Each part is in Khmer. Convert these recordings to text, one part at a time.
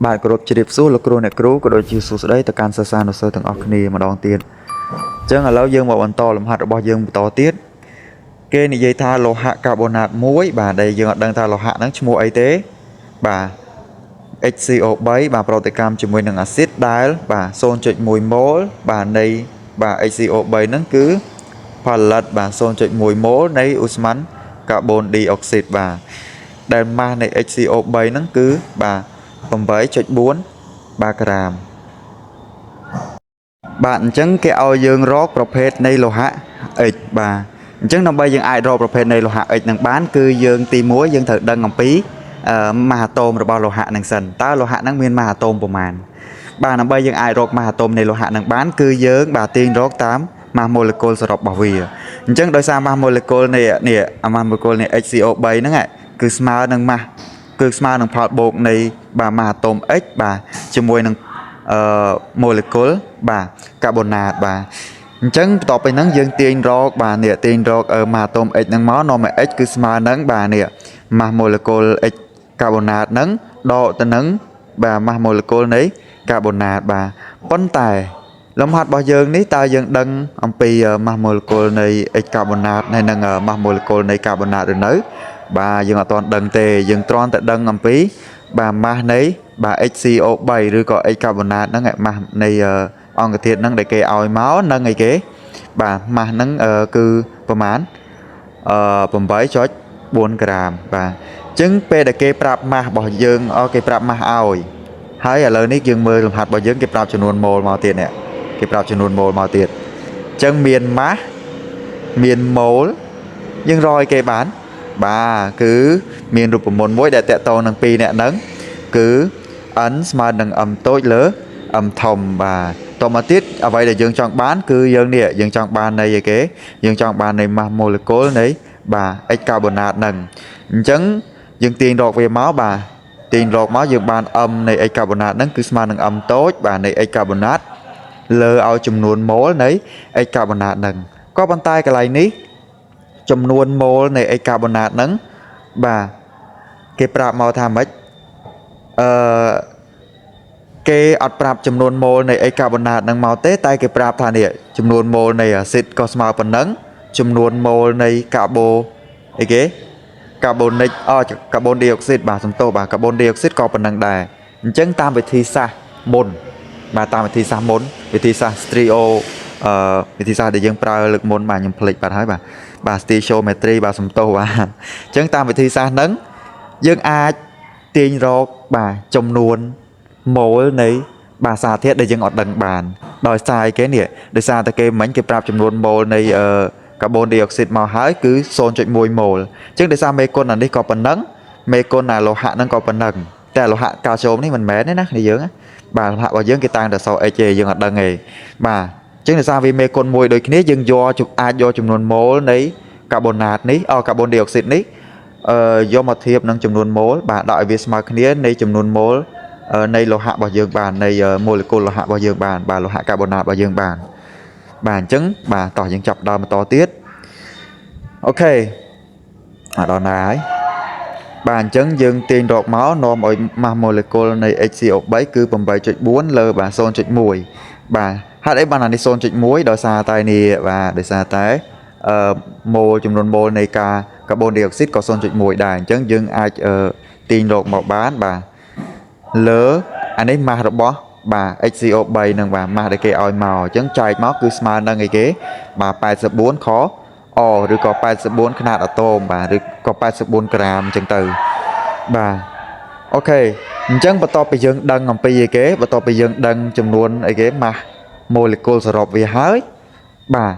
Bạn có đột chỉ điệp số lục rô nè cú có đôi chiều số đấy từ can sơ san sơ từng óc nì mà đón tiền chẳng là lâu dương vào bàn to làm hạt ở bao dương to tiết kê này dây tha lô hạ carbonat muối bà đây dương đang tha lô hạ nắng mua ấy tế bà HCO3 bà protein cho mùi nâng axit đá bà xôn trịch mùi mố bà này bà HCO3 nắng cứ phà lật bà xôn trịch mùi mố này Usman carbon dioxide bà đàn ma này HCO3 nắng cứ bà phòng với trịch 4 3 gram bạn chẳng cái ao dương rótประเภท này lô hạ ích bà chẳng nằm bây dương ai rót ประเภท này lô hạ ích năng bán cư dương tì muối dương thật đăng ngầm phí mà tôm rồi bao lô hạ năng sần ta lô hạ năng nguyên mà tôm của màn bà nằm bây dương ai rót mà tôm này lô hạ năng bán cư dương bà tiên rót 8 mà molecule sẽ đọc bảo vì chẳng đôi xa mà molecule này nè mà molecule này HCO3 nó ngại cứ smart năng mà cứ smart năng phạt bột này bà mà tôm X bà cho mùi năng molecule bà carbonat bà chẳngต่อไปนั้นយើងទាញរកបាទនេះទាញរកម៉ាតូម X ហ្នឹងមកនាំឲ្យ X គឺស្មើនឹងបាទនេះម៉ាស់ molecule X carbonat ហ្នឹងដកទៅនឹងបាទម៉ាស់ molecule នៃ carbonat បាទប៉ុន្តែលំហាត់របស់យើងនេះតើយើងដឹងអំពីម៉ាស់ molecule នៃ X carbonat ហើយនិងម៉ាស់ molecule នៃ carbonat ឬនៅបាទយើងអត់ទាន់ដឹងទេយើងគ្រាន់តែដឹងអំពីបាទម៉ាស់នៃបាទ HCO3 ឬក៏ X carbonat ហ្នឹងម៉ាស់នៃអង្គធាតុហ្នឹងដែលគេឲ្យមកនឹងអីគេបាទម៉ាស់ហ្នឹងគឺប្រមាណ8.4 ក្រាមបាទអញ្ចឹងពេលដែលគេប្រាប់ម៉ាស់របស់យើងគេប្រាប់ម៉ាស់ឲ្យហើយឥឡូវនេះយើងមើលលំហាត់របស់យើងគេប្រាប់ចំនួនម៉ូលមកទៀតនេះគេប្រាប់ចំនួនម៉ូលមកទៀតអញ្ចឹងមានម៉ាស់មានម៉ូលយើងរកឲ្យគេបានបាទគឺមានរូបមន្តមួយដែលតកតងនឹងពីរអ្នកហ្នឹងគឺ n ស្មើនឹង m តូចលើ m ធំបាទតមកទៀតអ្វីដែលយើងចង់បានគឺយើងនេះយើងចង់បាននៃអីគេយើងចង់បាននៃ mass molecule នៃបាទ X carbonat ហ្នឹងអញ្ចឹងយើងទាញរកវាមកបាទទាញរកមកយើងបាន m នៃ X carbonat ហ្នឹងគឺស្មើនឹង m តូចបាទនៃ X carbonat លើឲ្យចំនួន mol នៃ X carbonat ហ្នឹងក៏ប៉ុន្តែកន្លែងនេះចំនួន mol នៃ X carbonat ហ្នឹងបាទគេប្រាប់មកថាម៉េចគេអត់ប្រាប់ចំនួនម៉ូលនៃអេកាបូណាតនឹងមកទេតែគេប្រាប់ថានេះចំនួនម៉ូលនៃអាស៊ីតក៏ស្មើប៉ុណ្ណឹងចំនួនម៉ូលនៃកាបូអីគេកាបូនិកកាបូនឌីអុកស៊ីតបាទសំទោសបាទកាបូនឌីអុកស៊ីតក៏ប៉ុណ្ណឹងដែរអញ្ចឹងតាមវិធីសាស្ត្រមុនបាទតាមវិធីសាស្ត្រមុនវិធីសាស្ត្រ stereo វិធីសាស្ត្រដែលយើងប្រើលើកមុនបាទខ្ញុំភ្លេចបាត់ហើយបាទ stereometry បាទសំទោសបាទអញ្ចឹងតាមវិធីសាស្ត្រហ្នឹងយើងអាចទាញរកបាទចំនួនម៉ូលនៃបាទសារធាតុដែលយើងអត់ដឹងបានដោយសារអីគេនេះដោយសារតែគេមិញគេប្រាប់ចំនួនម៉ូលនៃកាបូនឌីអុកស៊ីតមកហើយគឺ 0.1 ម៉ូលអញ្ចឹងដោយសារមេគុណអានេះក៏ប៉ុណ្ណឹងមេគុណអាលោហៈហ្នឹងក៏ប៉ុណ្ណឹងតែលោហៈកាល់ស្យូមនេះមិនមែនទេណាគ្នាយើងបាទលោហៈរបស់យើងគេតាំងតែសអេចទេយើងអត់ដឹងទេបាទអញ្ចឹងដោយសារវាមេគុណមួយដូចគ្នាយើងយកអាចយកចំនួនម៉ូលនៃកាបូណាតនេះកាបូនឌីអុកស៊ីតនេះយកមកធៀបនឹងចំនួនម៉ូលបាទដាក់ឲ្យវាស្មើគ្នានៃចំនួនម៉ូលនៃលោហៈរបស់យើងបាននៃ molecule លោហៈរបស់យើងបានបាទលោហៈកាបូណាតរបស់យើងបានបាទអញ្ចឹងបាទតោះយើងចាប់ដើមបន្តទៀតអូខេដល់ណាហើយបាទអញ្ចឹងយើងទាញរកមកនាំឲ្យ mass molecule នៃ HCO3 គឺ 8.4 លើបាទ 0.1 បាទហេតុអីបានអានេះ 0.1 ដោយសារតែនេះបាទដោយសារតែម៉ូលចំនួនម៉ូលនៃកាបូនឌីអុកស៊ីតក៏ 0.1 ដែរអញ្ចឹងយើងអាចទាញរកមកបានបាទលើអានេះម៉ាស់របស់បាទ HCO3 នឹងបាទម៉ាស់ដែលគេឲ្យមកអញ្ចឹងចែកមកគឺស្មើនឹងអីគេបាទ84ខឬក៏84ຂະຫນាតអាតូមបាទឬក៏84ក្រាមអញ្ចឹងទៅបាទអូខេអញ្ចឹងបន្ទាប់ពីយើងដឹងអំពីអីគេបន្ទាប់ពីយើងដឹងចំនួនអីគេម៉ាស់ molecule សរុបវាហើយបាទ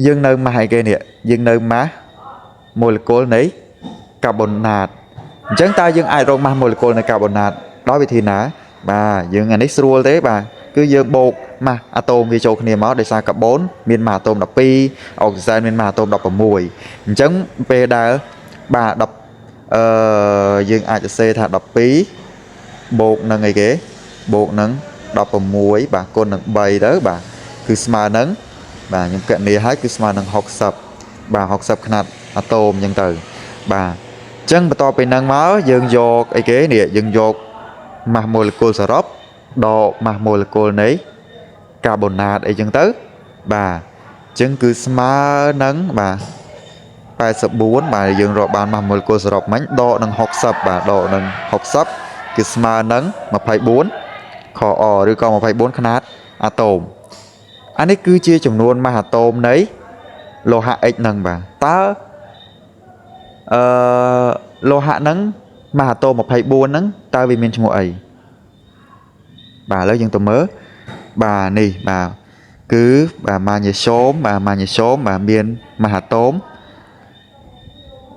យើងនៅម៉ាស់អីគេនេះយើងនៅម៉ាស់ molecule នៃ carbonat អញ្ចឹងតើយើងអាចរកម៉ាស់ molecule នៃ carbonat ដោយវិធីណាបាទយើងអានេះស្រួលទេបាទគឺយើងបូកម៉ាស់អាតូមវាចូលគ្នាមកដោយសារកាបូនមានម៉ាស់អាតូម12អុកស៊ីសែនមានម៉ាស់អាតូម16អញ្ចឹងពេលដែលបាទយើងអាចសរសេរថា12បូកនឹងអីគេបូកនឹង16បាទគុណនឹង3ទៅបាទគឺស្មើនឹងបាទខ្ញុំកណនីឲ្យគឺស្មើនឹង60បាទ60ຂະຫນាតអាតូមអញ្ចឹងទៅបាទអញ្ចឹងបន្ទាប់ពីហ្នឹងមកយើងយកអីគេនេះយើងយក ម៉ាស់ម៉ូលេគុលសរុបដកម៉ាស់ម៉ូលេគុលនៃកាបូណាតអីចឹងទៅបាទអញ្ចឹងគឺស្មើនឹងបាទ84បាទយើងរកបានម៉ាស់ម៉ូលេគុលសរុបមិញដកនឹង60បាទដកនឹង60គឺស្មើនឹង24ខអឬក៏24ຂະຫນາດអាតូមអានេះគឺជាចំនួនម៉ាស់អាតូមនៃលោហៈ X ហ្នឹងបាទតើលោហៈហ្នឹងម៉ាស់អាតូម24ហ្នឹងតើវាមានឈ្មោះអីបាទឥឡូវយើងទៅមើលបាទនេះបាទគឺបាទម៉ាញ៉េសូមបាទម៉ាញ៉េសូមបាទមានម៉ាស់អាតូម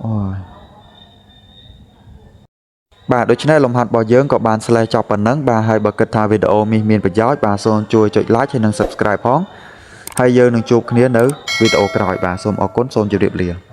អូយបាទដូច្នេះលំហាត់របស់យើងក៏បានស្លេះចប់ប៉ុណ្ណឹងបាទហើយបើគិតថាវីដេអូនេះមានប្រយោជន៍បាទសូមជួយចុច like ហើយនិង subscribe ផងហើយយើងនឹងជួបគ្នានៅវីដេអូក្រោយបាទសូមអរគុណសូមជម្រាបលា